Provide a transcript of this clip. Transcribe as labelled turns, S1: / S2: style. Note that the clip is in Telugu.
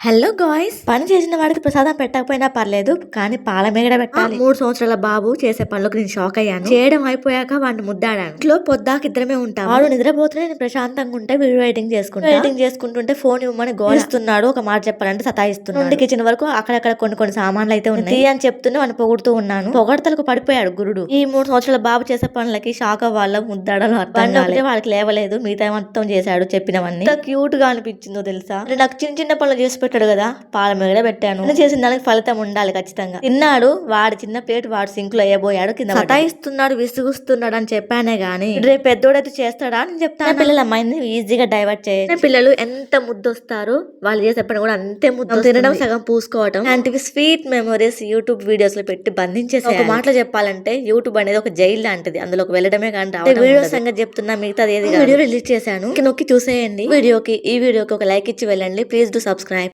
S1: హలో గాయ్స్, పని చేసిన వాడికి ప్రసాదం పెట్టకపోయినా పర్లేదు, కానీ పాల మేగడ పెట్టాలి. 3 సంవత్సరాల బాబు చేసే పనులకు నేను షాక్ అయ్యాను. చేయడం అయిపోయాక వాడిని ముద్దాడాను. ఇంట్లో పొద్దాక ఇద్దరమే ఉంటాం. వాడు నిద్రపోతూనే నేను ప్రశాంతంగా ఉంటే వీడియో ఎడిటింగ్ చేసుకుంటుంటే ఫోన్ ఇవ్వమని గోలిస్తున్నాడు. ఒక మాట చెప్పాలంటే సతాయిస్తున్నాడు. నుండి కిచెన్ వరకు అక్కడక్కడ కొన్ని సామాన్లు అయితే ఉన్నాయి అని చెప్తూనే వాడిని పొగుడుతూ ఉన్నాను. పొగడతలకు పడిపోయాడు గురుడు. ఈ 3 సంవత్సరాల బాబు చేసే పనులకి షాక్ అవ్వాల ముద్దాడలు అర్థం కాలేదు. వాళ్ళకి లేవలేదు, మిగతా మొత్తం చేశాడు చెప్పినవన్నీ. ఎంత క్యూట్ గా అనిపించిందో తెలుసా. నాకు చిన్న పనులు చేసి పెట్టాడు కదా, పాల మీద పెట్టాను. చేసిన దానికి ఫలితం ఉండాలి ఖచ్చితంగా. తిన్నాడు, వాడి చిన్న ప్లేట్ వాడు సింక్ లో వేయబోయాడు, కింద సతాయిస్తున్నాడు, విసుగుస్తున్నాడు అని చెప్పానే గానీ రేపు పెద్దోడైతే చేస్తాడా అని చెప్తాను. పిల్లల మైండ్ ఈజీగా డైవర్ట్ చేయొచ్చు. పిల్లలు ఎంత ముద్దొస్తారు, వాళ్ళు చేసే పని కూడా అంతే ముద్దు. తినడం, సగం పూసుకోవడం లాంటివి స్వీట్ మెమరీస్ యూట్యూబ్ వీడియోస్ లో పెట్టి బంధించేసి. ఒక మాటలో చెప్పాలంటే యూట్యూబ్ అనేది ఒక జైలు లాంటిది, అందులోకి వెళ్ళడమే కానీ వీడియో సంగతి చెప్తున్నా, మిగతాది ఏది వీడియో రిలీజ్ చేశాను, నొక్కి చూసేయండి. ఈ వీడియోకి ఒక లైక్ ఇచ్చి వెళ్ళండి. Please do subscribe.